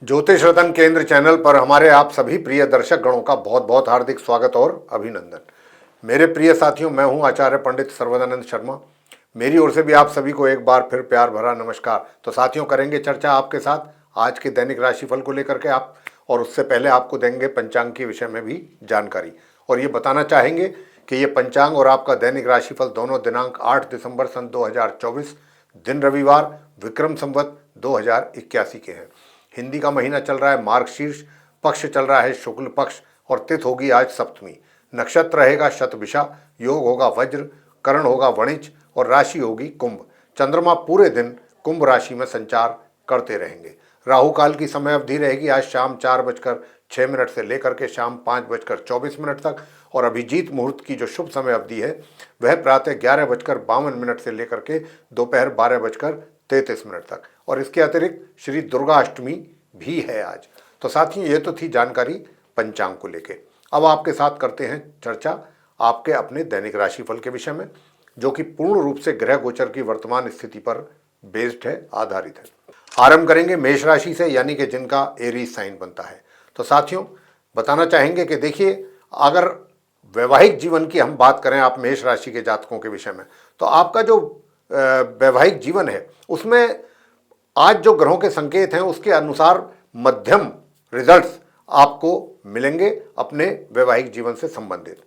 ज्योतिष रतन केंद्र चैनल पर हमारे आप सभी प्रिय दर्शक गणों का बहुत बहुत हार्दिक स्वागत और अभिनंदन। मेरे प्रिय साथियों, मैं हूं आचार्य पंडित सर्वदानंद शर्मा। मेरी ओर से भी आप सभी को एक बार फिर प्यार भरा नमस्कार। तो साथियों, करेंगे चर्चा आपके साथ आज के दैनिक राशिफल को लेकर के आप, और उससे पहले आपको देंगे पंचांग के विषय में भी जानकारी, और ये बताना चाहेंगे कि ये पंचांग और आपका दैनिक राशिफल दोनों दिनांक 8 दिसंबर सन 2024, दिन रविवार, विक्रम संवत 2081 के हैं। हिंदी का महीना चल रहा है मार्गशीर्ष, पक्ष चल रहा है शुक्ल पक्ष, और तिथि होगी आज सप्तमी। नक्षत्र रहेगा शतभिषा, योग होगा वज्र, करण होगा वणिज और राशि होगी कुंभ। चंद्रमा पूरे दिन कुंभ राशि में संचार करते रहेंगे। राहु काल की समय अवधि रहेगी आज शाम 4:06 से लेकर के शाम 5:24 तक, और अभिजीत मुहूर्त की जो शुभ समय अवधि है वह प्रातः 11:52 से लेकर के दोपहर 12:33 तक, और इसके अतिरिक्त श्री दुर्गा अष्टमी भी है आज। तो साथियों, ये तो थी जानकारी पंचांग को लेके। अब आपके साथ करते हैं चर्चा आपके अपने दैनिक राशिफल के विषय में, जो कि पूर्ण रूप से ग्रह गोचर की वर्तमान स्थिति पर बेस्ड है, आधारित है। आरंभ करेंगे मेष राशि से, यानी कि जिनका एरीज साइन बनता है। तो साथियों, बताना चाहेंगे कि देखिए, अगर वैवाहिक जीवन की हम बात करें आप मेष राशि के जातकों के विषय में, तो आपका जो वैवाहिक जीवन है उसमें आज जो ग्रहों के संकेत हैं उसके अनुसार मध्यम रिजल्ट्स आपको मिलेंगे अपने वैवाहिक जीवन से संबंधित।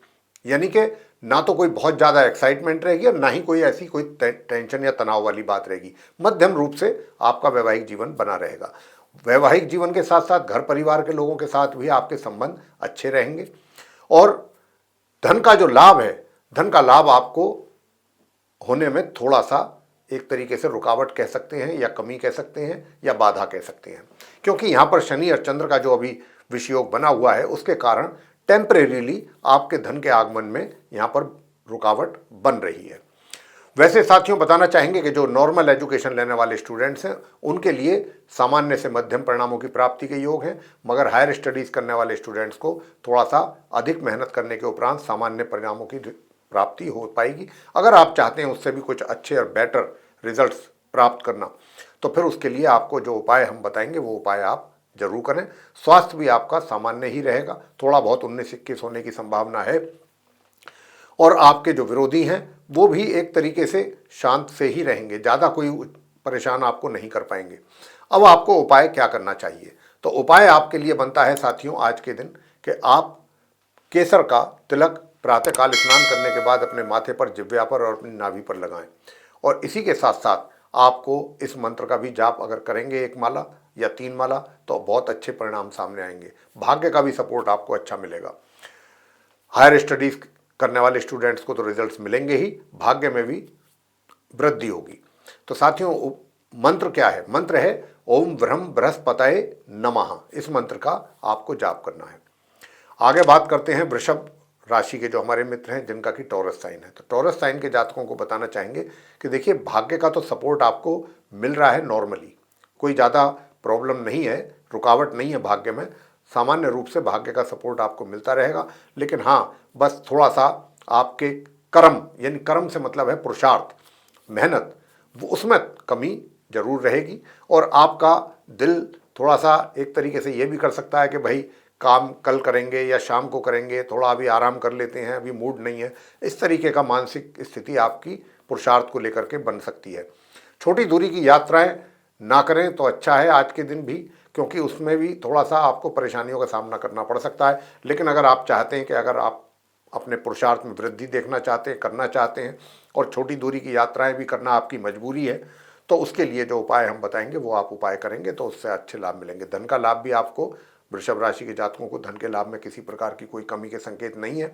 यानी कि ना तो कोई बहुत ज़्यादा एक्साइटमेंट रहेगी और ना ही कोई ऐसी कोई टेंशन या तनाव वाली बात रहेगी। मध्यम रूप से आपका वैवाहिक जीवन बना रहेगा। वैवाहिक जीवन के साथ साथ घर परिवार के लोगों के साथ भी आपके संबंध अच्छे रहेंगे, और धन का जो लाभ है, धन का लाभ आपको होने में थोड़ा सा एक तरीके से रुकावट कह सकते हैं, या कमी कह सकते हैं, या बाधा कह सकते हैं, क्योंकि यहाँ पर शनि और चंद्र का जो अभी विषयोग बना हुआ है उसके कारण टेम्परेरीली आपके धन के आगमन में यहाँ पर रुकावट बन रही है। वैसे साथियों, बताना चाहेंगे कि जो नॉर्मल एजुकेशन लेने वाले स्टूडेंट्स हैं उनके लिए सामान्य से मध्यम परिणामों की प्राप्ति के योग हैं, मगर हायर स्टडीज करने वाले स्टूडेंट्स को थोड़ा सा अधिक मेहनत करने के उपरांत सामान्य परिणामों की प्राप्ति हो पाएगी। अगर आप चाहते हैं उससे भी कुछ अच्छे और बेटर रिजल्ट्स प्राप्त करना, तो फिर उसके लिए आपको जो उपाय हम बताएंगे वो उपाय आप जरूर करें। स्वास्थ्य भी आपका सामान्य ही रहेगा, थोड़ा बहुत 19-21 होने की संभावना है, और आपके जो विरोधी हैं वो भी एक तरीके से शांत से ही रहेंगे, ज़्यादा कोई परेशान आपको नहीं कर पाएंगे। अब आपको उपाय क्या करना चाहिए? तो उपाय आपके लिए बनता है साथियों आज के दिन कि आप केसर का तिलक प्रातःकाल स्नान करने के बाद अपने माथे पर, जिह्वा पर और अपनी नाभि पर लगाएं, और इसी के साथ साथ आपको इस मंत्र का भी जाप अगर करेंगे 1 माला या 3 माला, तो बहुत अच्छे परिणाम सामने आएंगे। भाग्य का भी सपोर्ट आपको अच्छा मिलेगा। हायर स्टडीज करने वाले स्टूडेंट्स को तो रिजल्ट्स मिलेंगे ही, भाग्य में भी वृद्धि होगी। तो साथियों, मंत्र क्या है? मंत्र है ओम ब्रह्म बृहस्पतये नमः। इस मंत्र का आपको जाप करना है। आगे बात करते हैं वृषभ राशि के जो हमारे मित्र हैं जिनका कि टॉरस साइन है। तो टॉरस साइन के जातकों को बताना चाहेंगे कि देखिए, भाग्य का तो सपोर्ट आपको मिल रहा है नॉर्मली, कोई ज़्यादा प्रॉब्लम नहीं है, रुकावट नहीं है भाग्य में, सामान्य रूप से भाग्य का सपोर्ट आपको मिलता रहेगा। लेकिन हाँ, बस थोड़ा सा आपके कर्म, यानी कर्म से मतलब है पुरुषार्थ, मेहनत, वो उसमें कमी जरूर रहेगी, और आपका दिल थोड़ा सा एक तरीके से ये भी कर सकता है कि भाई काम कल करेंगे या शाम को करेंगे, थोड़ा अभी आराम कर लेते हैं, अभी मूड नहीं है। इस तरीके का मानसिक स्थिति आपकी पुरुषार्थ को लेकर के बन सकती है। छोटी दूरी की यात्राएं ना करें तो अच्छा है आज के दिन भी, क्योंकि उसमें भी थोड़ा सा आपको परेशानियों का सामना करना पड़ सकता है। लेकिन अगर आप चाहते हैं कि अगर आप अपने पुरुषार्थ में वृद्धि देखना चाहते हैं, करना चाहते हैं, और छोटी दूरी की यात्राएं भी करना आपकी मजबूरी है, तो उसके लिए जो उपाय हम बताएंगे वो आप उपाय करेंगे तो उससे अच्छे लाभ मिलेंगे। धन का लाभ भी आपको, वृषभ राशि के जातकों को धन के लाभ में किसी प्रकार की कोई कमी के संकेत नहीं है।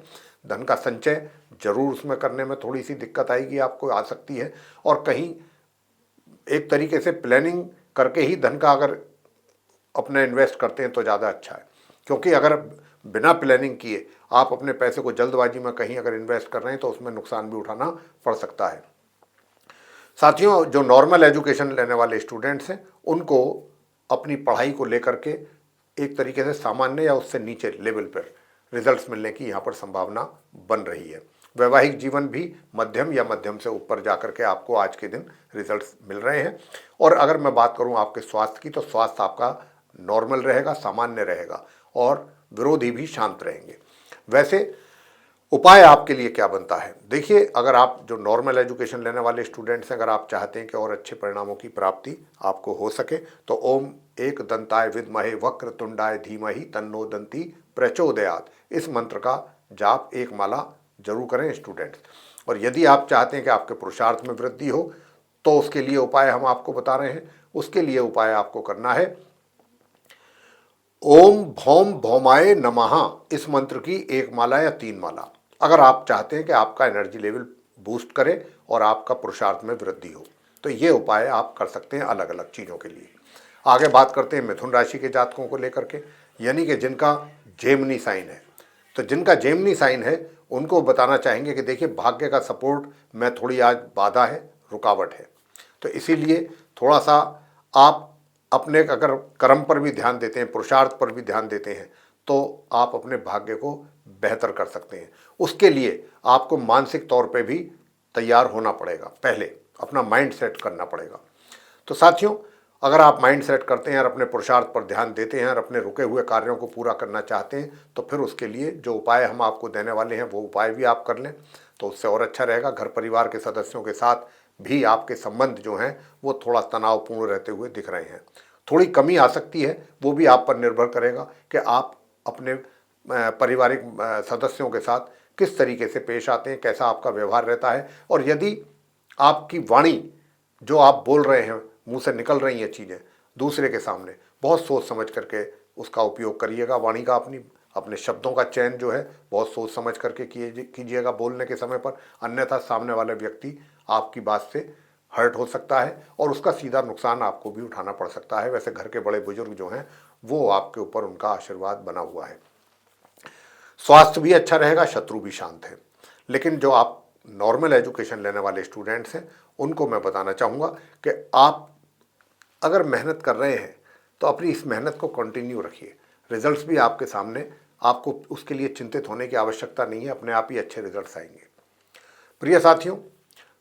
धन का संचय जरूर उसमें करने में थोड़ी सी दिक्कत आएगी, आपको आ सकती है, और कहीं एक तरीके से प्लानिंग करके ही धन का अगर अपने इन्वेस्ट करते हैं तो ज़्यादा अच्छा है, क्योंकि अगर बिना प्लानिंग किए आप अपने पैसे को जल्दबाजी में कहीं अगर इन्वेस्ट कर रहे हैं तो उसमें नुकसान भी उठाना पड़ सकता है। साथियों, जो नॉर्मल एजुकेशन लेने वाले स्टूडेंट्स हैं उनको अपनी पढ़ाई को लेकर के एक तरीके से सामान्य या उससे नीचे लेवल पर रिजल्ट्स मिलने की यहाँ पर संभावना बन रही है। वैवाहिक जीवन भी मध्यम या मध्यम से ऊपर जाकर के आपको आज के दिन रिजल्ट्स मिल रहे हैं। और अगर मैं बात करूँ आपके स्वास्थ्य की, तो स्वास्थ्य आपका नॉर्मल रहेगा, सामान्य रहेगा और विरोधी भी शांत रहेंगे। वैसे उपाय आपके लिए क्या बनता है? देखिए, अगर आप जो नॉर्मल एजुकेशन लेने वाले स्टूडेंट्स हैं, अगर आप चाहते हैं कि और अच्छे परिणामों की प्राप्ति आपको हो सके, तो ओम एक दंताय विद्महे वक्रतुंडाय धीमहि तन्नो दंती प्रचोदयात्, इस मंत्र का जाप एक माला जरूर करें स्टूडेंट्स। और यदि आप चाहते हैं कि आपके पुरुषार्थ में वृद्धि हो, तो उसके लिए उपाय हम आपको बता रहे हैं। उसके लिए उपाय आपको करना है ओम भौम भौमाय नमः, इस मंत्र की एक माला या 3 माला, अगर आप चाहते हैं कि आपका एनर्जी लेवल बूस्ट करे और आपका पुरुषार्थ में वृद्धि हो, तो ये उपाय आप कर सकते हैं अलग अलग चीज़ों के लिए। आगे बात करते हैं मिथुन राशि के जातकों को लेकर के, यानी कि जिनका जेमिनी साइन है। तो जिनका जेमिनी साइन है उनको बताना चाहेंगे कि देखिए, भाग्य का सपोर्ट में थोड़ी आज बाधा है, रुकावट है। तो इसीलिए थोड़ा सा आप अपने अगर कर्म पर भी ध्यान देते हैं, पुरुषार्थ पर भी ध्यान देते हैं, तो आप अपने भाग्य को बेहतर कर सकते हैं। उसके लिए आपको मानसिक तौर पे भी तैयार होना पड़ेगा, पहले अपना माइंड सेट करना पड़ेगा। तो साथियों, अगर आप माइंड सेट करते हैं और अपने पुरुषार्थ पर ध्यान देते हैं और अपने रुके हुए कार्यों को पूरा करना चाहते हैं, तो फिर उसके लिए जो उपाय हम आपको देने वाले हैं वो उपाय भी आप कर लें, तो उससे और अच्छा रहेगा। घर परिवार के सदस्यों के साथ भी आपके संबंध जो हैं वो थोड़ा तनावपूर्ण रहते हुए दिख रहे हैं। थोड़ी कमी आ सकती है, वो भी आप पर निर्भर करेगा कि आप अपने पारिवारिक सदस्यों के साथ किस तरीके से पेश आते हैं, कैसा आपका व्यवहार रहता है। और यदि आपकी वाणी, जो आप बोल रहे हैं, मुंह से निकल रही हैं चीज़ें दूसरे के सामने, बहुत सोच समझ करके उसका उपयोग करिएगा। वाणी का अपने शब्दों का चयन जो है बहुत सोच समझ करके कीजिएगा बोलने के समय पर, अन्यथा सामने वाले व्यक्ति आपकी बात से हर्ट हो सकता है और उसका सीधा नुकसान आपको भी उठाना पड़ सकता है। वैसे घर के बड़े बुजुर्ग जो हैं वो आपके ऊपर उनका आशीर्वाद बना हुआ है। स्वास्थ्य भी अच्छा रहेगा, शत्रु भी शांत है। लेकिन जो आप नॉर्मल एजुकेशन लेने वाले स्टूडेंट्स हैं उनको मैं बताना चाहूँगा कि आप अगर मेहनत कर रहे हैं तो अपनी इस मेहनत को कंटिन्यू रखिए। रिजल्ट्स भी आपके सामने, आपको उसके लिए चिंतित होने की आवश्यकता नहीं है, अपने आप ही अच्छे रिजल्ट्स आएंगे। प्रिय साथियों,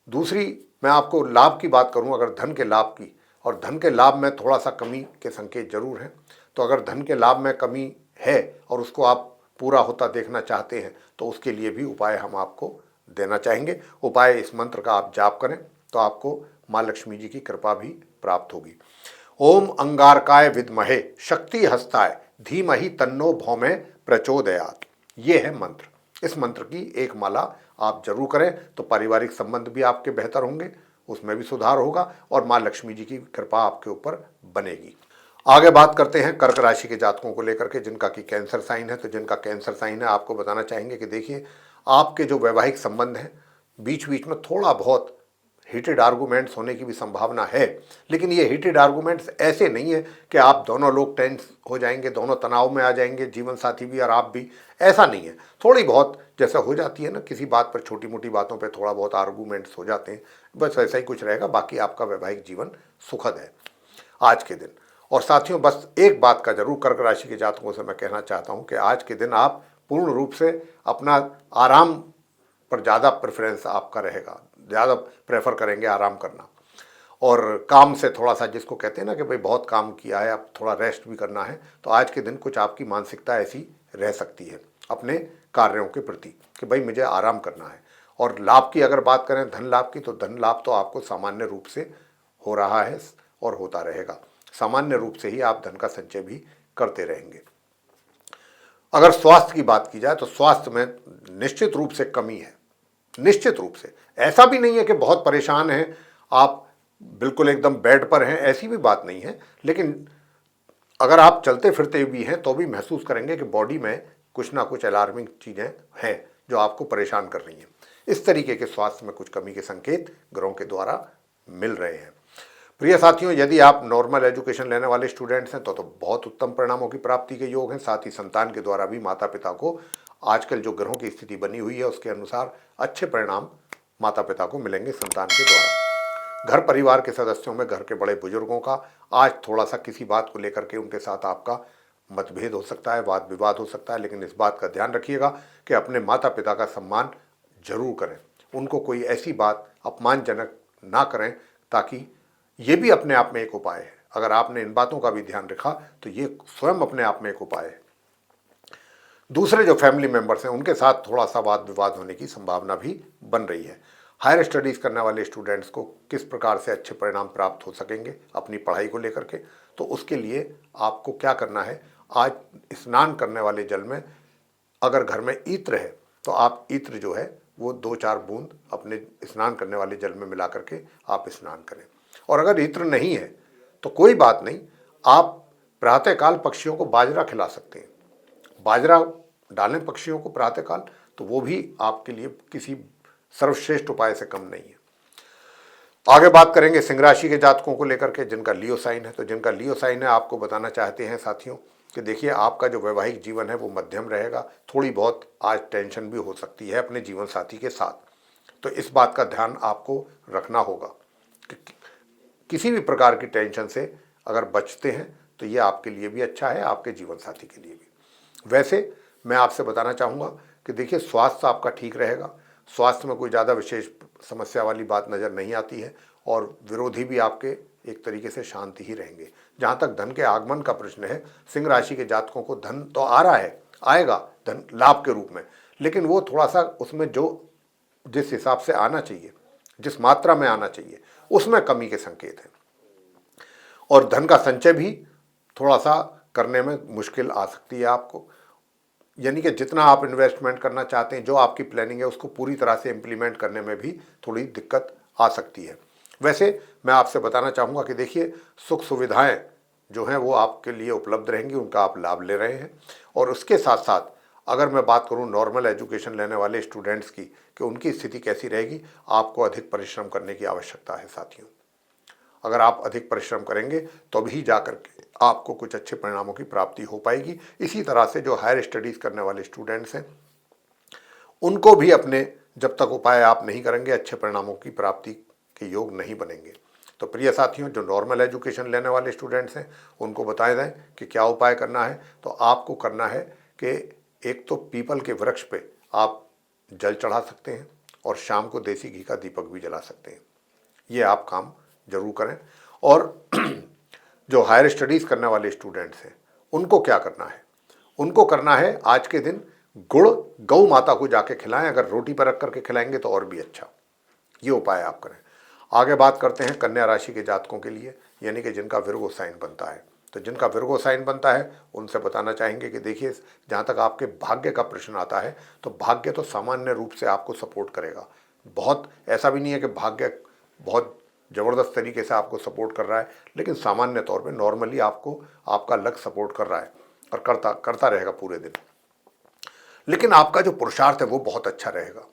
दूसरी मैं आपको लाभ की बात करूं, अगर धन के लाभ की, और धन के लाभ में थोड़ा सा कमी के संकेत जरूर हैं। तो अगर धन के लाभ में कमी है और उसको आप पूरा होता देखना चाहते हैं, तो उसके लिए भी उपाय हम आपको देना चाहेंगे। उपाय, इस मंत्र का आप जाप करें तो आपको माँ लक्ष्मी जी की कृपा भी प्राप्त होगी। ओम अंगारकाय विद्महे शक्ति हस्ताय धीमहि तन्नो भौमे प्रचोदयात्, ये है मंत्र। इस मंत्र की एक माला आप जरूर करें तो पारिवारिक संबंध भी आपके बेहतर होंगे, उसमें भी सुधार होगा और माँ लक्ष्मी जी की कृपा आपके ऊपर बनेगी। आगे बात करते हैं कर्क राशि के जातकों को लेकर के, जिनका कि कैंसर साइन है। तो जिनका कैंसर साइन है, आपको बताना चाहेंगे कि देखिए, आपके जो वैवाहिक संबंध हैं बीच बीच में थोड़ा बहुत हीटेड आर्गूमेंट्स होने की भी संभावना है। लेकिन ये हीटेड आर्गूमेंट्स ऐसे नहीं है कि आप दोनों लोग टेंस हो जाएंगे, दोनों तनाव में आ जाएंगे, जीवन साथी भी और आप भी, ऐसा नहीं है। थोड़ी बहुत जैसा हो जाती है ना, किसी बात पर, छोटी मोटी बातों पर थोड़ा बहुत आर्गूमेंट्स हो जाते हैं, बस ऐसा ही कुछ रहेगा। बाकी आपका वैवाहिक जीवन सुखद है आज के दिन। और साथियों, बस एक बात का जरूर कर्क राशि के जातकों से मैं कहना चाहता हूं कि आज के दिन आप पूर्ण रूप से अपना आराम पर ज़्यादा प्रेफरेंस आपका रहेगा, ज़्यादा प्रेफर करेंगे आराम करना। और काम से थोड़ा सा, जिसको कहते हैं ना कि भाई बहुत काम किया है, अब थोड़ा रेस्ट भी करना है, तो आज के दिन कुछ आपकी मानसिकता ऐसी रह सकती है अपने कार्यों के प्रति कि भाई मुझे आराम करना है। और लाभ की अगर बात करें, धन लाभ की, तो धन लाभ तो आपको सामान्य रूप से हो रहा है और होता रहेगा। सामान्य रूप से ही आप धन का संचय भी करते रहेंगे। अगर स्वास्थ्य की बात की जाए तो स्वास्थ्य में निश्चित रूप से कमी है, निश्चित रूप से। ऐसा भी नहीं है कि बहुत परेशान हैं आप, बिल्कुल एकदम बेड पर हैं, ऐसी भी बात नहीं है। लेकिन अगर आप चलते फिरते भी हैं तो भी महसूस करेंगे कि बॉडी में कुछ ना कुछ अलार्मिंग चीज़ें हैं जो आपको परेशान कर रही हैं। इस तरीके के स्वास्थ्य में कुछ कमी के संकेत ग्रहों के द्वारा मिल रहे हैं। प्रिय साथियों, यदि आप नॉर्मल एजुकेशन लेने वाले स्टूडेंट्स हैं तो बहुत उत्तम परिणामों की प्राप्ति के योग हैं। साथ ही संतान के द्वारा भी माता पिता को आजकल जो ग्रहों की स्थिति बनी हुई है उसके अनुसार अच्छे परिणाम माता पिता को मिलेंगे संतान के द्वारा। घर परिवार के सदस्यों में घर के बड़े बुजुर्गों का आज थोड़ा सा किसी बात को लेकर के उनके साथ आपका मतभेद हो सकता है, वाद विवाद हो सकता है। लेकिन इस बात का ध्यान रखिएगा कि अपने माता पिता का सम्मान जरूर करें, उनको कोई ऐसी बात अपमानजनक ना करें, ताकि ये भी अपने आप में एक उपाय है। अगर आपने इन बातों का भी ध्यान रखा तो ये स्वयं अपने आप में एक उपाय है। दूसरे जो फैमिली मेंबर्स हैं उनके साथ थोड़ा सा वाद विवाद होने की संभावना भी बन रही है। हायर स्टडीज़ करने वाले स्टूडेंट्स को किस प्रकार से अच्छे परिणाम प्राप्त हो सकेंगे अपनी पढ़ाई को लेकर के, तो उसके लिए आपको क्या करना है, आज स्नान करने वाले जल में अगर घर में ईत्र है तो आप ईत्र जो है वो 2-4 बूंद अपने स्नान करने वाले जल में मिला करके आप स्नान करें। और अगर ईत्र नहीं है तो कोई बात नहीं, आप प्रातःकाल पक्षियों को बाजरा खिला सकते हैं। बाजरा डालें पक्षियों को प्रातःकाल, तो वो भी आपके लिए किसी सर्वश्रेष्ठ उपाय से कम नहीं है। आगे बात करेंगे सिंह राशि के जातकों को लेकर के जिनका लियो साइन है। तो जिनका लियो साइन है, आपको बताना चाहते हैं साथियों कि देखिए आपका जो वैवाहिक जीवन है वो मध्यम रहेगा। थोड़ी बहुत आज टेंशन भी हो सकती है अपने जीवन साथी के साथ, तो इस बात का ध्यान आपको रखना होगा कि किसी भी प्रकार की टेंशन से अगर बचते हैं तो ये आपके लिए भी अच्छा है, आपके जीवन साथी के लिए भी। वैसे मैं आपसे बताना चाहूँगा कि देखिए स्वास्थ्य आपका ठीक रहेगा। स्वास्थ्य में कोई ज़्यादा विशेष समस्या वाली बात नज़र नहीं आती है और विरोधी भी आपके एक तरीके से शांति ही रहेंगे। जहाँ तक धन के आगमन का प्रश्न है, सिंह राशि के जातकों को धन तो आ रहा है, आएगा धन लाभ के रूप में, लेकिन वो थोड़ा सा उसमें जो जिस हिसाब से आना चाहिए, जिस मात्रा में आना चाहिए, उसमें कमी के संकेत हैं। और धन का संचय भी थोड़ा सा करने में मुश्किल आ सकती है आपको, यानी कि जितना आप इन्वेस्टमेंट करना चाहते हैं, जो आपकी प्लानिंग है उसको पूरी तरह से इम्प्लीमेंट करने में भी थोड़ी दिक्कत आ सकती है। वैसे मैं आपसे बताना चाहूँगा कि देखिए सुख सुविधाएं जो हैं वो आपके लिए उपलब्ध रहेंगी, उनका आप लाभ ले रहे हैं। और उसके साथ साथ अगर मैं बात करूं नॉर्मल एजुकेशन लेने वाले स्टूडेंट्स की कि उनकी स्थिति कैसी रहेगी, आपको अधिक परिश्रम करने की आवश्यकता है साथियों। अगर आप अधिक परिश्रम करेंगे तभी जाकर के आपको कुछ अच्छे परिणामों की प्राप्ति हो पाएगी। इसी तरह से जो हायर स्टडीज़ करने वाले स्टूडेंट्स हैं उनको भी अपने जब तक उपाय आप नहीं करेंगे अच्छे परिणामों की प्राप्ति के योग नहीं बनेंगे। तो प्रिय साथियों, जो नॉर्मल एजुकेशन लेने वाले स्टूडेंट्स हैं उनको बताया जाए कि क्या उपाय करना है। तो आपको करना है कि एक तो पीपल के वृक्ष पे आप जल चढ़ा सकते हैं और शाम को देसी घी का दीपक भी जला सकते हैं। ये आप काम जरूर करें। और जो हायर स्टडीज़ करने वाले स्टूडेंट्स हैं उनको क्या करना है, उनको करना है आज के दिन गुड़ गौ माता को जाके खिलाएं। अगर रोटी पर रख करके खिलाएंगे तो और भी अच्छा, ये उपाय आप करें। आगे बात करते हैं कन्या राशि के जातकों के लिए, यानी कि जिनका विर्गो साइन बनता है। तो जिनका विर्गो साइन बनता है उनसे बताना चाहेंगे कि देखिए जहाँ तक आपके भाग्य का प्रश्न आता है तो भाग्य तो सामान्य रूप से आपको सपोर्ट करेगा। बहुत ऐसा भी नहीं है कि भाग्य बहुत ज़बरदस्त तरीके से आपको सपोर्ट कर रहा है, लेकिन सामान्य तौर पे नॉर्मली आपको आपका लक सपोर्ट कर रहा है और करता रहेगा पूरे दिन। लेकिन आपका जो पुरुषार्थ है वो बहुत अच्छा रहेगा।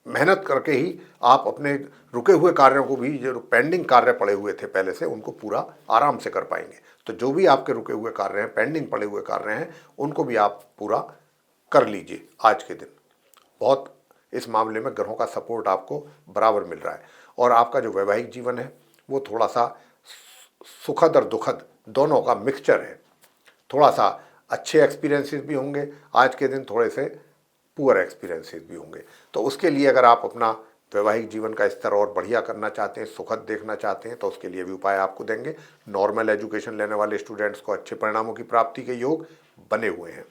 मेहनत करके ही आप अपने रुके हुए कार्यों को भी, जो पेंडिंग कार्य पड़े हुए थे पहले से, उनको पूरा आराम से कर पाएंगे। तो जो भी आपके रुके हुए कार्य हैं, पेंडिंग पड़े हुए कार्य हैं, उनको भी आप पूरा कर लीजिए आज के दिन। बहुत इस मामले में ग्रहों का सपोर्ट आपको बराबर मिल रहा है। और आपका जो वैवाहिक जीवन है वो थोड़ा सा सुखद और दुखद दोनों का मिक्सचर है। थोड़ा सा अच्छे एक्सपीरियंसेस भी होंगे आज के दिन, थोड़े से पुअर एक्सपीरियंसेस भी होंगे। तो उसके लिए अगर आप अपना वैवाहिक जीवन का स्तर और बढ़िया करना चाहते हैं, सुखद देखना चाहते हैं, तो उसके लिए भी उपाय आपको देंगे। नॉर्मल एजुकेशन लेने वाले स्टूडेंट्स को अच्छे परिणामों की प्राप्ति के योग बने हुए हैं।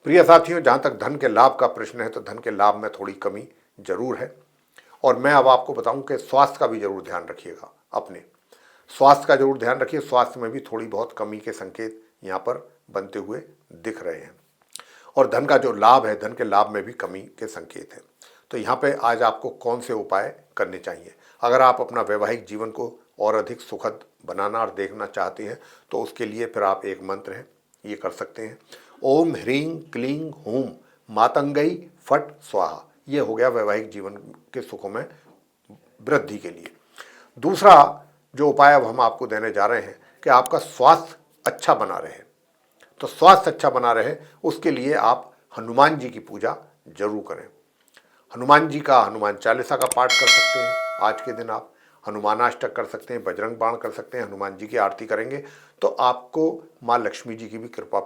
प्रिय साथियों, जहाँ तक धन के लाभ का प्रश्न है तो धन के लाभ में थोड़ी कमी जरूर है। और मैं अब आपको बताऊं कि स्वास्थ्य का भी जरूर ध्यान रखिएगा। अपने स्वास्थ्य का जरूर ध्यान रखिए। स्वास्थ्य में भी थोड़ी बहुत कमी के संकेत यहाँ पर बनते हुए दिख रहे हैं। और धन का जो लाभ है, धन के लाभ में भी कमी के संकेत हैं। तो यहाँ पे आज आपको कौन से उपाय करने चाहिए? अगर आप अपना वैवाहिक जीवन को और अधिक सुखद बनाना और देखना चाहते हैं तो उसके लिए फिर आप एक मंत्र है ये कर सकते हैं, ओम ह्रीं क्लीं हूम मातंगई फट स्वाहा। ये हो गया वैवाहिक जीवन के सुखों में वृद्धि के लिए। दूसरा जो उपाय अब हम आपको देने जा रहे हैं कि आपका स्वास्थ्य अच्छा बना रहे। तो स्वास्थ्य अच्छा बना रहे उसके लिए आप हनुमान जी की पूजा जरूर करें। हनुमान जी का हनुमान चालीसा का पाठ कर सकते हैं आज के दिन। आप हनुमानाष्टक कर सकते हैं, बजरंग बाण कर सकते हैं। हनुमान जी की आरती करेंगे तो आपको माँ लक्ष्मी जी की भी कृपा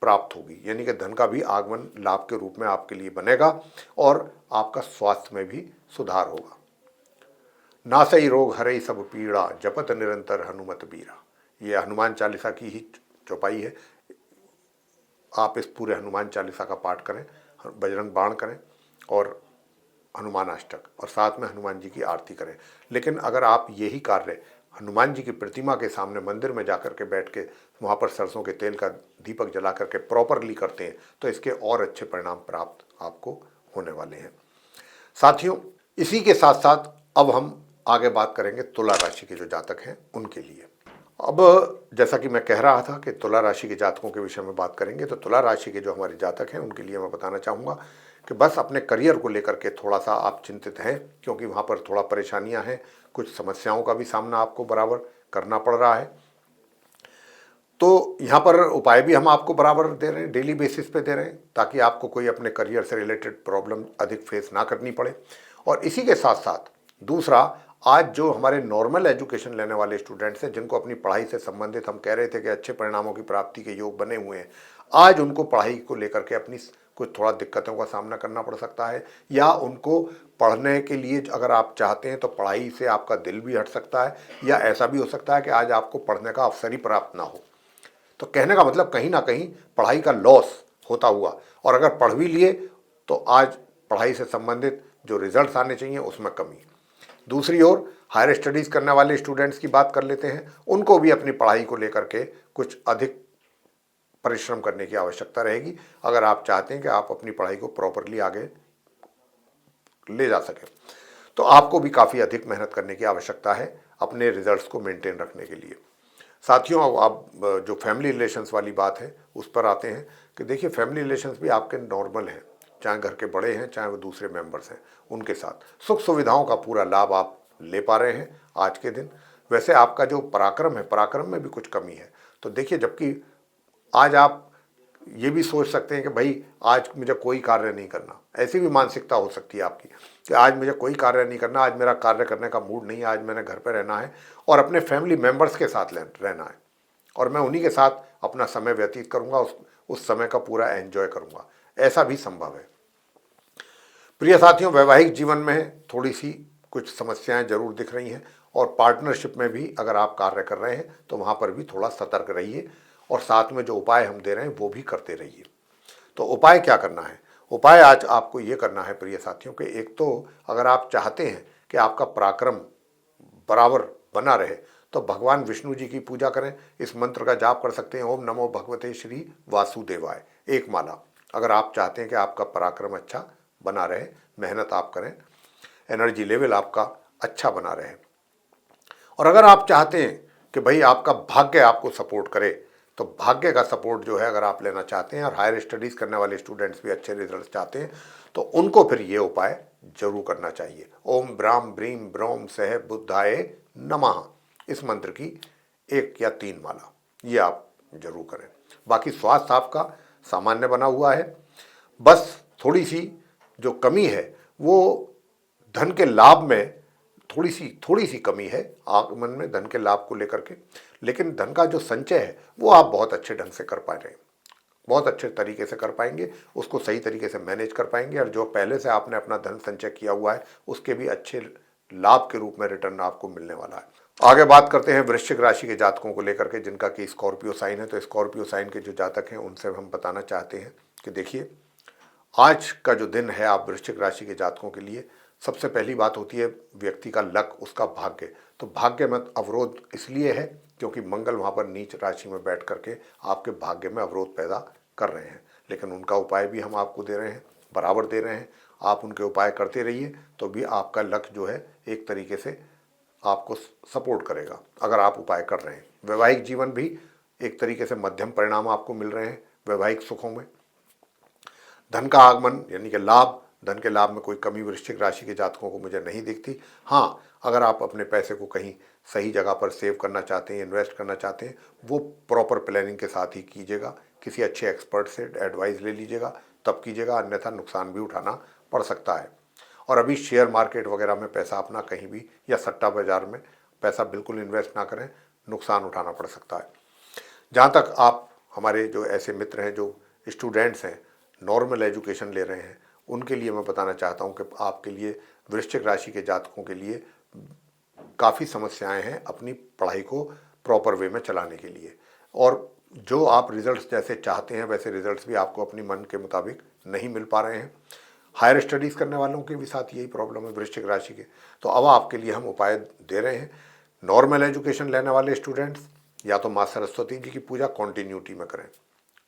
प्राप्त होगी, यानी कि धन का भी आगमन लाभ के रूप में आपके लिए बनेगा और आपका स्वास्थ्य में भी सुधार होगा। नासई रोग हरई सब पीड़ा जपत निरंतर हनुमत बीरा। ये हनुमान चालीसा की ही चौपाई है। आप इस पूरे हनुमान चालीसा का पाठ करें, बजरंग बाण करें और हनुमान अष्टक, और साथ में हनुमान जी की आरती करें। लेकिन अगर आप यही कार्य हनुमान जी की प्रतिमा के सामने मंदिर में जाकर के बैठ के वहाँ पर सरसों के तेल का दीपक जला करके प्रॉपरली करते हैं तो इसके और अच्छे परिणाम प्राप्त आपको होने वाले हैं। साथियों, इसी के साथ साथ अब हम आगे बात करेंगे तुला राशि के जो जातक हैं उनके लिए। अब जैसा कि मैं कह रहा था कि तुला राशि के जातकों के विषय में बात करेंगे, तो तुला राशि के जो हमारे जातक हैं उनके लिए मैं बताना चाहूँगा कि बस अपने करियर को लेकर के थोड़ा सा आप चिंतित हैं, क्योंकि वहाँ पर थोड़ा परेशानियाँ हैं, कुछ समस्याओं का भी सामना आपको बराबर करना पड़ रहा है। तो यहाँ पर उपाय भी हम आपको बराबर दे रहे हैं, डेली बेसिस पे दे रहे हैं, ताकि आपको कोई अपने करियर से रिलेटेड प्रॉब्लम अधिक फेस ना करनी पड़े। और इसी के साथ साथ दूसरा, आज जो हमारे नॉर्मल एजुकेशन लेने वाले स्टूडेंट्स हैं, जिनको अपनी पढ़ाई से संबंधित हम कह रहे थे कि अच्छे परिणामों की प्राप्ति के योग बने हुए हैं, आज उनको पढ़ाई को लेकर के अपनी कुछ थोड़ा दिक्कतों का सामना करना पड़ सकता है, या उनको पढ़ने के लिए अगर आप चाहते हैं तो पढ़ाई से आपका दिल भी हट सकता है, या ऐसा भी हो सकता है कि आज आपको पढ़ने का अवसर ही प्राप्त ना हो। तो कहने का मतलब कहीं ना कहीं पढ़ाई का लॉस होता हुआ, और अगर पढ़ भी लिए तो आज पढ़ाई से संबंधित जो रिजल्ट्स आने चाहिए उसमें कमी। दूसरी ओर हायर स्टडीज़ करने वाले स्टूडेंट्स की बात कर लेते हैं, उनको भी अपनी पढ़ाई को लेकर के कुछ अधिक परिश्रम करने की आवश्यकता रहेगी, अगर आप चाहते हैं कि आप अपनी पढ़ाई को प्रॉपरली आगे ले जा सकें। तो आपको भी काफ़ी अधिक मेहनत करने की आवश्यकता है अपने रिजल्ट्स को मेंटेन रखने के लिए। साथियों, अब जो फैमिली रिलेशंस वाली बात है उस पर आते हैं कि देखिए, फैमिली रिलेशंस भी आपके नॉर्मल हैं, चाहे घर के बड़े हैं चाहे वो दूसरे मेंबर्स हैं, उनके साथ सुख सुविधाओं का पूरा लाभ आप ले पा रहे हैं आज के दिन। वैसे आपका जो पराक्रम है, पराक्रम में भी कुछ कमी है। तो देखिए, जबकि आज आप ये भी सोच सकते हैं कि भाई आज मुझे कोई कार्य नहीं करना, ऐसी भी मानसिकता हो सकती है आपकी कि आज मुझे कोई कार्य नहीं करना, आज मेरा कार्य करने का मूड नहीं है, आज मैंने घर पर रहना है और अपने फैमिली मेम्बर्स के साथ रहना है, और मैं उन्हीं के साथ अपना समय व्यतीत करूंगा, उस समय का पूरा एंजॉय करूंगा। ऐसा भी संभव है। प्रिय साथियों, वैवाहिक जीवन में थोड़ी सी कुछ समस्याएं जरूर दिख रही हैं, और पार्टनरशिप में भी अगर आप कार्य कर रहे हैं तो वहाँ पर भी थोड़ा सतर्क रहिए, और साथ में जो उपाय हम दे रहे हैं वो भी करते रहिए। तो उपाय क्या करना है? उपाय आज आपको ये करना है प्रिय साथियों कि एक तो अगर आप चाहते हैं कि आपका पराक्रम बराबर बना रहे तो भगवान विष्णु जी की पूजा करें। इस मंत्र का जाप कर सकते हैं, ओम नमो भगवते श्री वासुदेवाय, एक माला। अगर आप चाहते हैं कि आपका पराक्रम अच्छा बना रहे, मेहनत आप करें, एनर्जी लेवल आपका अच्छा बना रहे, और अगर आप चाहते हैं कि भाई आपका भाग्य आपको सपोर्ट करे, तो भाग्य का सपोर्ट जो है अगर आप लेना चाहते हैं और हायर स्टडीज़ करने वाले स्टूडेंट्स भी अच्छे रिजल्ट चाहते हैं, तो उनको फिर ये उपाय जरूर करना चाहिए। ओम ब्राम ब्रीम ब्रोम सह बुद्धाय नमः, इस मंत्र की 1 या 3 माला ये आप जरूर करें। बाकी स्वास्थ्य आपका सामान्य बना हुआ है, बस थोड़ी सी जो कमी है वो धन के लाभ में थोड़ी सी कमी है आगमन में, धन के लाभ को लेकर के। लेकिन धन का जो संचय है वो आप बहुत अच्छे ढंग से कर पा रहे हैं, बहुत अच्छे तरीके से कर पाएंगे, उसको सही तरीके से मैनेज कर पाएंगे, और जो पहले से आपने अपना धन संचय किया हुआ है उसके भी अच्छे लाभ के रूप में रिटर्न आपको मिलने वाला है। आगे बात करते हैं वृश्चिक राशि के जातकों को लेकर के, जिनका कि स्कॉर्पियो साइन है। तो स्कॉर्पियो साइन के जो जातक हैं उनसे हम बताना चाहते हैं कि देखिए, आज का जो दिन है आप वृश्चिक राशि के जातकों के लिए, सबसे पहली बात होती है व्यक्ति का लक, उसका भाग्य। तो भाग्य में अवरोध इसलिए है क्योंकि मंगल वहाँ पर नीच राशि में बैठ करके आपके भाग्य में अवरोध पैदा कर रहे हैं। लेकिन उनका उपाय भी हम आपको दे रहे हैं, बराबर दे रहे हैं, आप उनके उपाय करते रहिए तो भी आपका लक जो है एक तरीके से आपको सपोर्ट करेगा अगर आप उपाय कर रहे हैं। वैवाहिक जीवन भी एक तरीके से मध्यम परिणाम आपको मिल रहे हैं वैवाहिक सुखों में। धन का आगमन यानी कि लाभ, धन के लाभ में कोई कमी वृश्चिक राशि के जातकों को मुझे नहीं दिखती। हाँ, अगर आप अपने पैसे को कहीं सही जगह पर सेव करना चाहते हैं, इन्वेस्ट करना चाहते हैं, वो प्रॉपर प्लानिंग के साथ ही कीजिएगा, किसी अच्छे एक्सपर्ट से एडवाइस ले लीजिएगा, तब कीजिएगा, अन्यथा नुकसान भी उठाना पड़ सकता है। और अभी शेयर मार्केट वगैरह में पैसा अपना कहीं भी, या सट्टा बाजार में पैसा बिल्कुल इन्वेस्ट ना करें, नुकसान उठाना पड़ सकता है। जहाँ तक आप हमारे जो ऐसे मित्र हैं जो स्टूडेंट्स हैं, नॉर्मल एजुकेशन ले रहे हैं, उनके लिए मैं बताना चाहता हूँ कि आपके लिए वृश्चिक राशि के जातकों के लिए काफ़ी समस्याएं हैं अपनी पढ़ाई को प्रॉपर वे में चलाने के लिए, और जो आप रिजल्ट्स जैसे चाहते हैं वैसे रिजल्ट्स भी आपको अपनी मन के मुताबिक नहीं मिल पा रहे हैं। हायर स्टडीज़ करने वालों के भी साथ यही प्रॉब्लम है वृश्चिक राशि के। तो अब आपके लिए हम उपाय दे रहे हैं। नॉर्मल एजुकेशन लेने वाले स्टूडेंट्स या तो माँ सरस्वती जी की पूजा कॉन्टीन्यूटी में करें,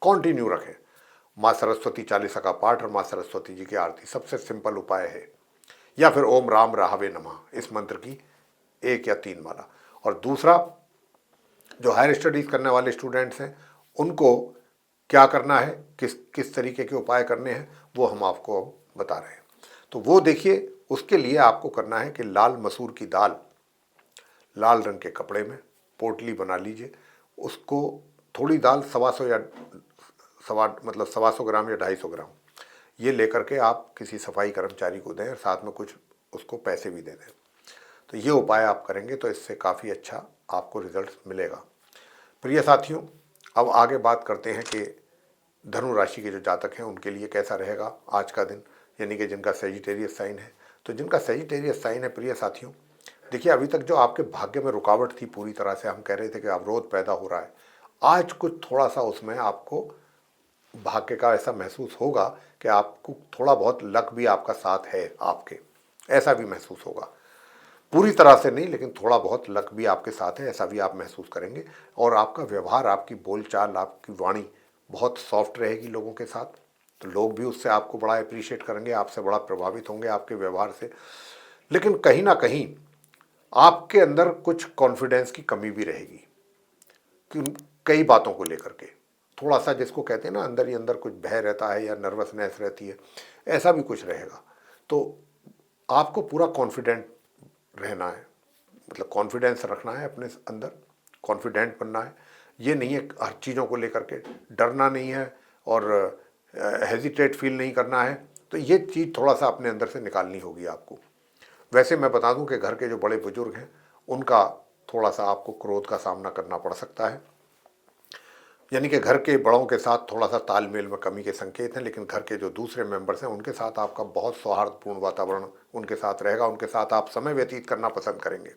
कंटिन्यू रखें। माँ सरस्वती चालीसा का पाठ और माँ सरस्वती जी की आरती सबसे सिंपल उपाय है। या फिर ओम राम राहवे नमः इस मंत्र की 1 या 3 माला। और दूसरा, जो हायर स्टडीज़ करने वाले स्टूडेंट्स हैं उनको क्या करना है, किस किस तरीके के उपाय करने हैं, वो हम आपको अब बता रहे हैं। तो वो देखिए, उसके लिए आपको करना है कि लाल मसूर की दाल लाल रंग के कपड़े में पोटली बना लीजिए। उसको थोड़ी दाल 125 या 125 ग्राम या 250 ग्राम ये लेकर के आप किसी सफाई कर्मचारी को दें और साथ में कुछ उसको पैसे भी दे दें। तो ये उपाय आप करेंगे तो इससे काफ़ी अच्छा आपको रिजल्ट मिलेगा। प्रिय साथियों, अब आगे बात करते हैं कि धनु राशि के जो जातक हैं उनके लिए कैसा रहेगा आज का दिन, यानी कि जिनका सेजिटेरियस साइन है। तो जिनका सेजिटेरियस साइन है प्रिय साथियों, देखिए अभी तक जो आपके भाग्य में रुकावट थी पूरी तरह से, हम कह रहे थे कि अवरोध पैदा हो रहा है, आज कुछ थोड़ा सा उसमें आपको भाग्य का ऐसा महसूस होगा कि आपको थोड़ा बहुत लक भी आपका साथ है आपके, ऐसा भी महसूस होगा। पूरी तरह से नहीं, लेकिन थोड़ा बहुत लक भी आपके साथ है, ऐसा भी आप महसूस करेंगे। और आपका व्यवहार, आपकी बोलचाल, आपकी वाणी बहुत सॉफ्ट रहेगी लोगों के साथ, तो लोग भी उससे आपको बड़ा अप्रिशिएट करेंगे, आपसे बड़ा प्रभावित होंगे आपके व्यवहार से। लेकिन कहीं ना कहीं आपके अंदर कुछ कॉन्फिडेंस की कमी भी रहेगी कि कई बातों को लेकर के थोड़ा सा, जिसको कहते हैं ना, अंदर ही अंदर कुछ भय रहता है या नर्वसनेस रहती है, ऐसा भी कुछ रहेगा। तो आपको पूरा कॉन्फिडेंट रहना है, मतलब कॉन्फिडेंस रखना है अपने अंदर, कॉन्फिडेंट बनना है। ये नहीं है हर चीज़ों को लेकर के डरना नहीं है और हेजिटेट फील नहीं करना है। तो ये चीज़ थोड़ा सा अपने अंदर से निकालनी होगी आपको। वैसे मैं बता दूं कि घर के जो बड़े बुजुर्ग हैं उनका थोड़ा सा आपको क्रोध का सामना करना पड़ सकता है, यानी कि घर के बड़ों के साथ थोड़ा सा तालमेल में कमी के संकेत हैं। लेकिन घर के जो दूसरे मेंबर्स हैं उनके साथ आपका बहुत सौहार्दपूर्ण वातावरण उनके साथ रहेगा, उनके साथ आप समय व्यतीत करना पसंद करेंगे।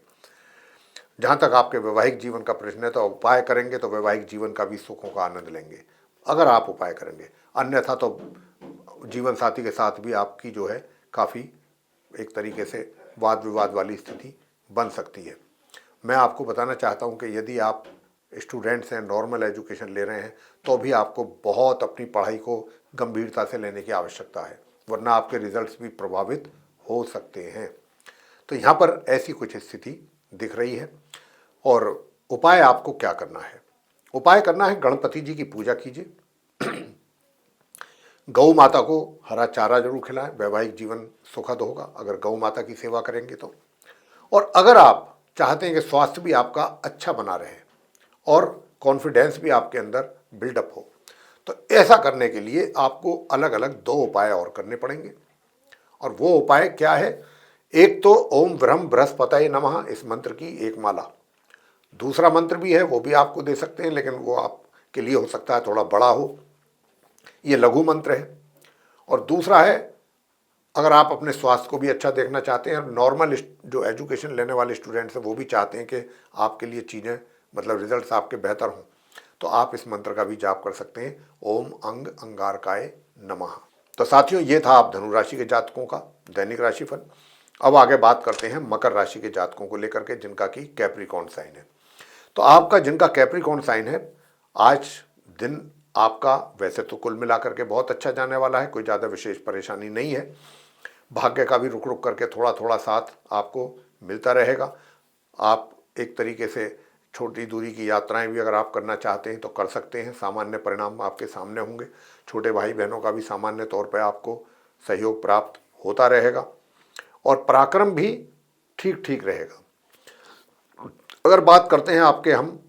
जहाँ तक आपके वैवाहिक जीवन का प्रश्न है, तो उपाय करेंगे तो वैवाहिक जीवन का भी सुखों का आनंद लेंगे अगर आप उपाय करेंगे। अन्यथा तो जीवन साथी के साथ भी आपकी जो है काफ़ी एक तरीके से वाद विवाद वाली स्थिति बन सकती है। मैं आपको बताना चाहता हूं कि यदि आप स्टूडेंट्स हैं, नॉर्मल एजुकेशन ले रहे हैं, तो भी आपको बहुत अपनी पढ़ाई को गंभीरता से लेने की आवश्यकता है, वरना आपके रिजल्ट्स भी प्रभावित हो सकते हैं। तो यहाँ पर ऐसी कुछ स्थिति दिख रही है। और उपाय आपको क्या करना है? उपाय करना है, गणपति जी की पूजा कीजिए, गौ माता को हरा चारा जरूर खिलाएं, वैवाहिक जीवन सुखद होगा अगर गौ माता की सेवा करेंगे तो। और अगर आप चाहते हैं कि स्वास्थ्य भी आपका अच्छा बना रहे और कॉन्फिडेंस भी आपके अंदर बिल्डअप हो, तो ऐसा करने के लिए आपको अलग अलग 2 उपाय और करने पड़ेंगे। और वो उपाय क्या है? एक तो ओम ब्रह्म बृहस्पतये नमः इस मंत्र की 1 माला। दूसरा मंत्र भी है, वो भी आपको दे सकते हैं, लेकिन वो आपके लिए हो सकता है थोड़ा बड़ा हो, ये लघु मंत्र है। और दूसरा है, अगर आप अपने स्वास्थ्य को भी अच्छा देखना चाहते हैं, नॉर्मल जो एजुकेशन लेने वाले स्टूडेंट्स हैं वो भी चाहते हैं कि आपके लिए चीज़ें, मतलब रिजल्ट्स आपके बेहतर हों, तो आप इस मंत्र का भी जाप कर सकते हैं, ओम अंग अंगारकाय नमः। तो साथियों, ये था आप धनु राशि के जातकों का दैनिक राशिफल। अब आगे बात करते हैं मकर राशि के जातकों को लेकर के, जिनका कि कैप्रिकॉर्न साइन है। तो आपका जिनका कैप्रिकॉर्न साइन है, आज दिन आपका वैसे तो कुल मिलाकर के बहुत अच्छा जाने वाला है, कोई ज़्यादा विशेष परेशानी नहीं है। भाग्य का भी रुक रुक करके थोड़ा थोड़ा साथ आपको मिलता रहेगा। आप एक तरीके से छोटी दूरी की यात्राएं भी अगर आप करना चाहते हैं तो कर सकते हैं, सामान्य परिणाम आपके सामने होंगे। छोटे भाई बहनों का भी सामान्य तौर पर आपको सहयोग प्राप्त होता रहेगा और पराक्रम भी ठीक ठीक रहेगा। अगर बात करते हैं आपके हम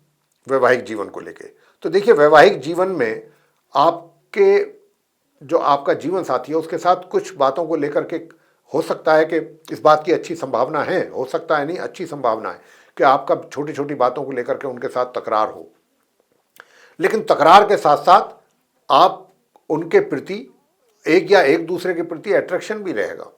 वैवाहिक जीवन को लेके, तो देखिए वैवाहिक जीवन में आपके जो आपका जीवन साथी है उसके साथ कुछ बातों को लेकर के हो सकता है कि इस बात की अच्छी संभावना है, हो सकता है नहीं, अच्छी संभावना है कि आपका छोटी छोटी बातों को लेकर के उनके साथ तकरार हो। लेकिन तकरार के साथ साथ आप उनके प्रति एक दूसरे के प्रति अट्रैक्शन भी रहेगा।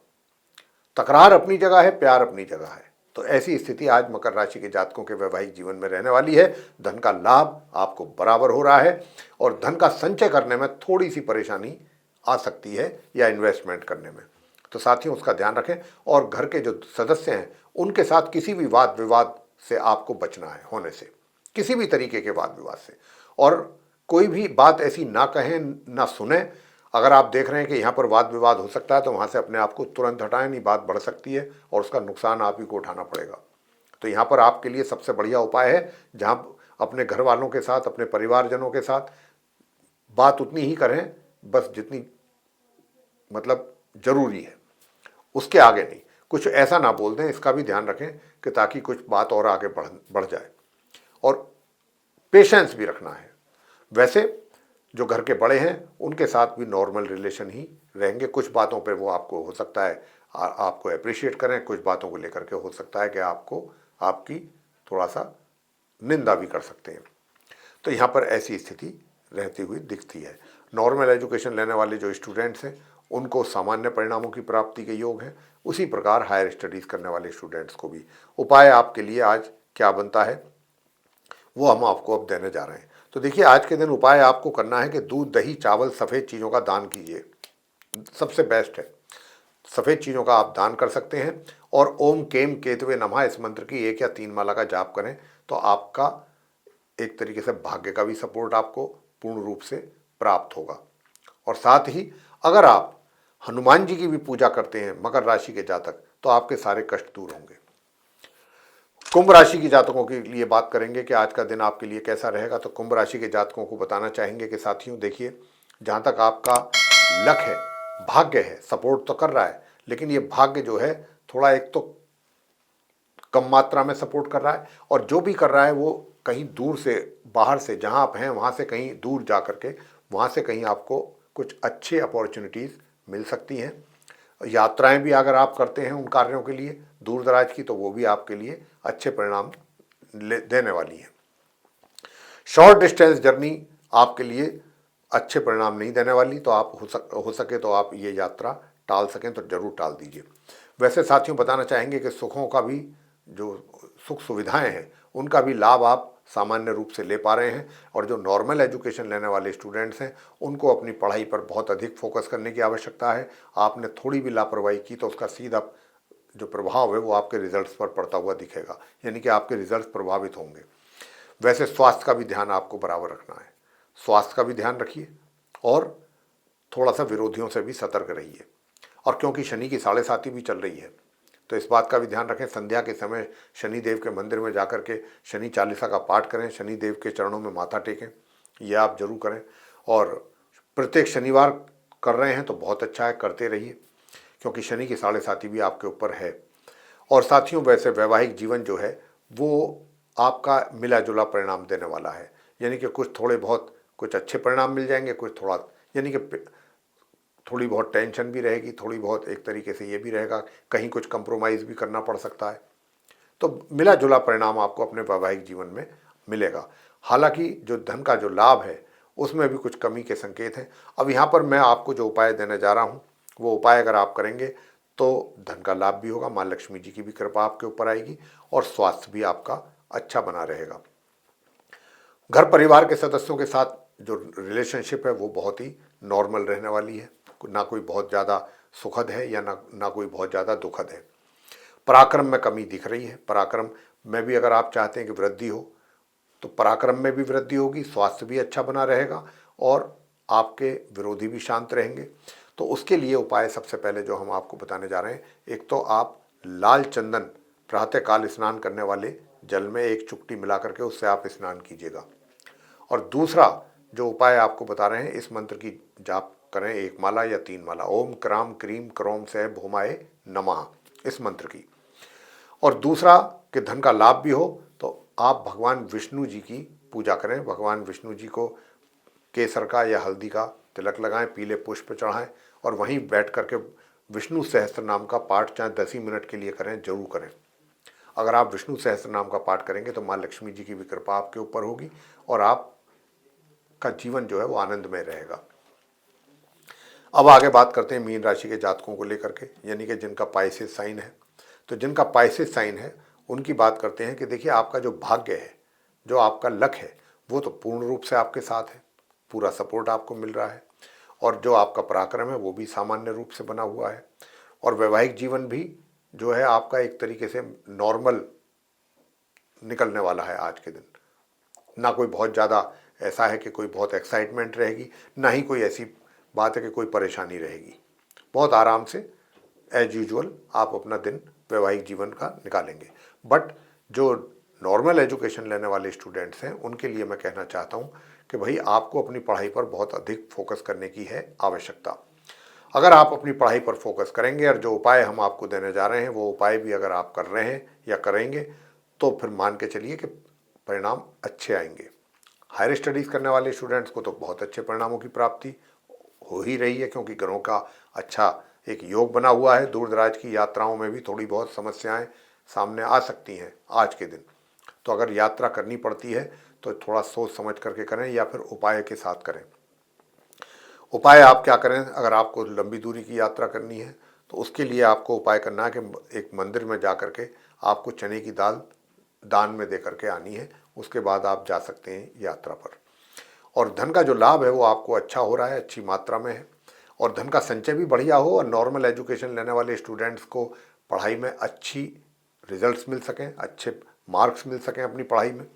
तकरार अपनी जगह है, प्यार अपनी जगह है, तो ऐसी स्थिति आज मकर राशि के जातकों के वैवाहिक जीवन में रहने वाली है। धन का लाभ आपको बराबर हो रहा है और धन का संचय करने में थोड़ी सी परेशानी आ सकती है या इन्वेस्टमेंट करने में, तो साथियों उसका ध्यान रखें। और घर के जो सदस्य हैं उनके साथ किसी भी वाद विवाद से आपको बचना है, होने से, किसी भी तरीके के वाद विवाद से। और कोई भी बात ऐसी ना कहें ना सुने। अगर आप देख रहे हैं कि यहाँ पर वाद विवाद हो सकता है तो वहाँ से अपने आप को तुरंत हटाएं, नहीं बात बढ़ सकती है और उसका नुकसान आप ही को उठाना पड़ेगा। तो यहाँ पर आपके लिए सबसे बढ़िया उपाय है, जहाँ अपने घर वालों के साथ, अपने परिवारजनों के साथ बात उतनी ही करें बस जितनी मतलब जरूरी है, उसके आगे नहीं। कुछ ऐसा ना बोल दें, इसका भी ध्यान रखें कि ताकि कुछ बात और आगे बढ़ जाए। और पेशेंस भी रखना है। वैसे जो घर के बड़े हैं उनके साथ भी नॉर्मल रिलेशन ही रहेंगे। कुछ बातों पे वो आपको हो सकता है आपको अप्रिशिएट करें, कुछ बातों को लेकर के हो सकता है कि आपको आपकी थोड़ा सा निंदा भी कर सकते हैं। तो यहाँ पर ऐसी स्थिति रहती हुई दिखती है। नॉर्मल एजुकेशन लेने वाले जो स्टूडेंट्स हैं उनको सामान्य परिणामों की प्राप्ति के योग हैं। उसी प्रकार हायर स्टडीज़ करने वाले स्टूडेंट्स को भी उपाय आपके लिए आज क्या बनता है वो हम आपको अब देने जा रहे हैं। तो देखिए, आज के दिन उपाय आपको करना है कि दूध, दही, चावल, सफ़ेद चीज़ों का दान कीजिए। सबसे बेस्ट है, सफ़ेद चीज़ों का आप दान कर सकते हैं। और ओम केम केतवे नमः इस मंत्र की 1 या 3 माला का जाप करें तो आपका एक तरीके से भाग्य का भी सपोर्ट आपको पूर्ण रूप से प्राप्त होगा। और साथ ही अगर आप हनुमान जी की भी पूजा करते हैं मकर राशि के जातक, तो आपके सारे कष्ट दूर होंगे। कुंभ राशि के जातकों के लिए बात करेंगे कि आज का दिन आपके लिए कैसा रहेगा। तो कुंभ राशि के जातकों को बताना चाहेंगे कि साथियों देखिए, जहाँ तक आपका लक है, भाग्य है, सपोर्ट तो कर रहा है, लेकिन ये भाग्य जो है थोड़ा एक तो कम मात्रा में सपोर्ट कर रहा है, और जो भी कर रहा है वो कहीं दूर से, बाहर से, जहाँ आप हैं वहाँ से कहीं दूर जा करके वहाँ से कहीं आपको कुछ अच्छे अपॉर्चुनिटीज़ मिल सकती हैं। यात्राएं भी अगर आप करते हैं उन कार्यों के लिए दूर दराज की, तो वो भी आपके लिए अच्छे परिणाम देने वाली है। शॉर्ट डिस्टेंस जर्नी आपके लिए अच्छे परिणाम नहीं देने वाली, तो आप हो सके तो आप ये यात्रा टाल सकें तो जरूर टाल दीजिए। वैसे साथियों बताना चाहेंगे कि सुखों का भी, जो सुख सुविधाएं हैं उनका भी लाभ आप सामान्य रूप से ले पा रहे हैं। और जो नॉर्मल एजुकेशन लेने वाले स्टूडेंट्स हैं उनको अपनी पढ़ाई पर बहुत अधिक फोकस करने की आवश्यकता है। आपने थोड़ी भी लापरवाही की तो उसका सीधा जो प्रभाव है वो आपके रिजल्ट्स पर पड़ता हुआ दिखेगा, यानी कि आपके रिजल्ट्स प्रभावित होंगे। वैसे स्वास्थ्य का भी ध्यान आपको बराबर रखना है, स्वास्थ्य का भी ध्यान रखिए और थोड़ा सा विरोधियों से भी सतर्क रहिए। और क्योंकि शनि की 7.5 भी चल रही है तो इस बात का भी ध्यान रखें, संध्या के समय शनि देव के मंदिर में जाकर के शनि चालीसा का पाठ करें, शनि देव के चरणों में माथा टेकें, यह आप जरूर करें। और प्रत्येक शनिवार कर रहे हैं तो बहुत अच्छा है, करते रहिए, क्योंकि शनि की 7.5 भी आपके ऊपर है। और साथियों वैसे वैवाहिक जीवन जो है वो आपका मिला जुला परिणाम देने वाला है, यानी कि कुछ थोड़े बहुत कुछ अच्छे परिणाम मिल जाएंगे, कुछ थोड़ा यानी कि थोड़ी बहुत टेंशन भी रहेगी, थोड़ी बहुत एक तरीके से ये भी रहेगा कहीं कुछ कंप्रोमाइज़ भी करना पड़ सकता है। तो मिला जुला परिणाम आपको अपने वैवाहिक जीवन में मिलेगा। हालांकि जो धन का जो लाभ है उसमें भी कुछ कमी के संकेत हैं। अब यहाँ पर मैं आपको जो उपाय देने जा रहा हूँ वो उपाय अगर आप करेंगे तो धन का लाभ भी होगा, माँ लक्ष्मी जी की भी कृपा आपके ऊपर आएगी और स्वास्थ्य भी आपका अच्छा बना रहेगा। घर परिवार के सदस्यों के साथ जो रिलेशनशिप है वो बहुत ही नॉर्मल रहने वाली है, ना कोई बहुत ज़्यादा सुखद है या ना कोई बहुत ज़्यादा दुखद है। पराक्रम में कमी दिख रही है, पराक्रम में भी अगर आप चाहते हैं कि वृद्धि हो तो पराक्रम में भी वृद्धि होगी, स्वास्थ्य भी अच्छा बना रहेगा और आपके विरोधी भी शांत रहेंगे। तो उसके लिए उपाय सबसे पहले जो हम आपको बताने जा रहे हैं, एक तो आप लाल चंदन प्रातःकाल स्नान करने वाले जल में एक चुटकी मिला करके उससे आप स्नान कीजिएगा। और दूसरा जो उपाय आपको बता रहे हैं, इस मंत्र की जाप करें 1 माला या 3 माला, ओम क्राम क्रीम क्रोम से भूमाए नमः, इस मंत्र की। और दूसरा कि धन का लाभ भी हो तो आप भगवान विष्णु जी की पूजा करें, भगवान विष्णु जी को केसर का या हल्दी का तिलक लगाएं, पीले पुष्प चढ़ाएं और वहीं बैठ करके विष्णु सहस्त्र नाम का पाठ चाहे 10 ही मिनट के लिए करें, जरूर करें। अगर आप विष्णु सहस्त्र नाम का पाठ करेंगे तो माँ लक्ष्मी जी की भी कृपा आपके ऊपर होगी और आपका जीवन जो है वो आनंदमय रहेगा। अब आगे बात करते हैं मीन राशि के जातकों को लेकर के, यानी कि जिनका पाइसेस साइन है। तो जिनका पाइसेस साइन है उनकी बात करते हैं कि देखिए आपका जो भाग्य है, जो आपका लक है, वो तो पूर्ण रूप से आपके साथ है, पूरा सपोर्ट आपको मिल रहा है, और जो आपका पराक्रम है वो भी सामान्य रूप से बना हुआ है, और वैवाहिक जीवन भी जो है आपका एक तरीके से नॉर्मल निकलने वाला है आज के दिन। ना कोई बहुत ज़्यादा ऐसा है कि कोई बहुत एक्साइटमेंट रहेगी, ना ही कोई ऐसी बात है कि कोई परेशानी रहेगी। बहुत आराम से एज यूजुअल आप अपना दिन वैवाहिक जीवन का निकालेंगे। बट जो नॉर्मल एजुकेशन लेने वाले स्टूडेंट्स हैं उनके लिए मैं कहना चाहता हूँ कि भाई आपको अपनी पढ़ाई पर बहुत अधिक फोकस करने की है आवश्यकता। अगर आप अपनी पढ़ाई पर फोकस करेंगे और जो उपाय हम आपको देने जा रहे हैं वो उपाय भी अगर आप कर रहे हैं या करेंगे तो फिर मान के चलिए कि परिणाम अच्छे आएंगे। हायर स्टडीज़ करने वाले स्टूडेंट्स को तो बहुत अच्छे परिणामों की प्राप्ति हो ही रही है, क्योंकि ग्रहों का अच्छा एक योग बना हुआ है। दूर दराज की यात्राओं में भी थोड़ी बहुत समस्याएं सामने आ सकती हैं आज के दिन, तो अगर यात्रा करनी पड़ती है तो थोड़ा सोच समझ करके करें या फिर उपाय के साथ करें। उपाय आप क्या करें, अगर आपको लंबी दूरी की यात्रा करनी है तो उसके लिए आपको उपाय करना है कि एक मंदिर में जा करके आपको चने की दाल दान में दे करके आनी है, उसके बाद आप जा सकते हैं यात्रा पर। और धन का जो लाभ है वो आपको अच्छा हो रहा है, अच्छी मात्रा में है, और धन का संचय भी बढ़िया हो, और नॉर्मल एजुकेशन लेने वाले स्टूडेंट्स को पढ़ाई में अच्छी रिजल्ट्स मिल सकें, अच्छे मार्क्स मिल सकें अपनी पढ़ाई में।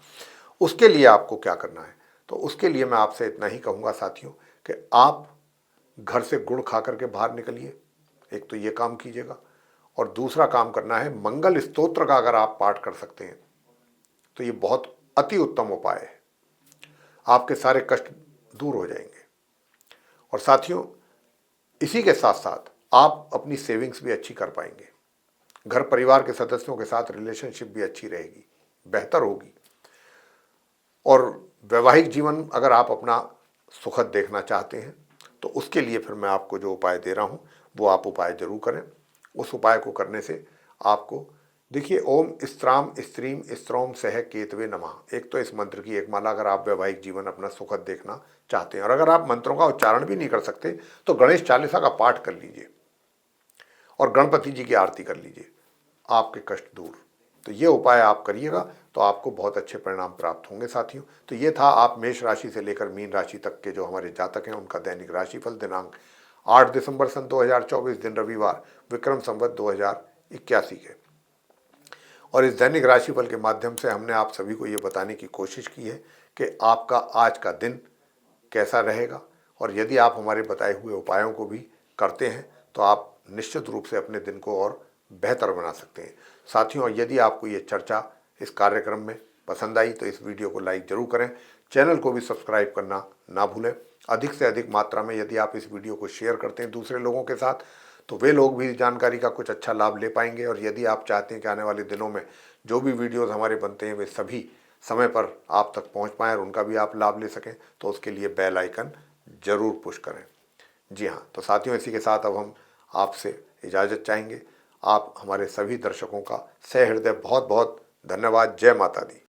उसके लिए आपको क्या करना है, तो उसके लिए मैं आपसे इतना ही कहूँगा साथियों कि आप घर से गुड़ खा करके बाहर निकलिए, एक तो ये काम कीजिएगा, और दूसरा काम करना है मंगल स्तोत्र का अगर आप पाठ कर सकते हैं तो ये बहुत अति उत्तम उपाय है, आपके सारे कष्ट दूर हो जाएंगे। और साथियों इसी के साथ साथ आप अपनी सेविंग्स भी अच्छी कर पाएंगे, घर परिवार के सदस्यों के साथ रिलेशनशिप भी अच्छी रहेगी, बेहतर होगी। और वैवाहिक जीवन अगर आप अपना सुखद देखना चाहते हैं तो उसके लिए फिर मैं आपको जो उपाय दे रहा हूँ वो आप उपाय जरूर करें। उस उपाय को करने से आपको देखिए, ओम स्त्राम स्त्रीम स्त्रोम सह केतवे नमः, एक तो इस मंत्र की एक माला अगर आप वैवाहिक जीवन अपना सुखद देखना चाहते हैं। और अगर आप मंत्रों का उच्चारण भी नहीं कर सकते तो गणेश चालीसा का पाठ कर लीजिए और गणपति जी की आरती कर लीजिए, आपके कष्ट दूर। तो ये उपाय आप करिएगा तो आपको बहुत अच्छे परिणाम प्राप्त होंगे साथियों। तो ये था आप मेष राशि से लेकर मीन राशि तक के जो हमारे जातक हैं उनका दैनिक राशिफल दिनांक 8 दिसंबर सन 2024 दिन रविवार विक्रम संवत 2081 के। और इस दैनिक राशिफल के माध्यम से हमने आप सभी को ये बताने की कोशिश की है कि आपका आज का दिन कैसा रहेगा, और यदि आप हमारे बताए हुए उपायों को भी करते हैं तो आप निश्चित रूप से अपने दिन को और बेहतर बना सकते हैं साथियों। यदि आपको ये चर्चा इस कार्यक्रम में पसंद आई तो इस वीडियो को लाइक जरूर करें, चैनल को भी सब्सक्राइब करना ना भूलें। अधिक से अधिक मात्रा में यदि आप इस वीडियो को शेयर करते हैं दूसरे लोगों के साथ तो वे लोग भी जानकारी का कुछ अच्छा लाभ ले पाएंगे। और यदि आप चाहते हैं कि आने वाले दिनों में जो भी वीडियोज़ हमारे बनते हैं वे सभी समय पर आप तक पहुंच पाएँ और उनका भी आप लाभ ले सकें, तो उसके लिए बेल आइकन जरूर पुश करें। जी हाँ, तो साथियों इसी के साथ अब हम आपसे इजाज़त चाहेंगे। आप हमारे सभी दर्शकों का सहृदय बहुत बहुत धन्यवाद। जय माता दी।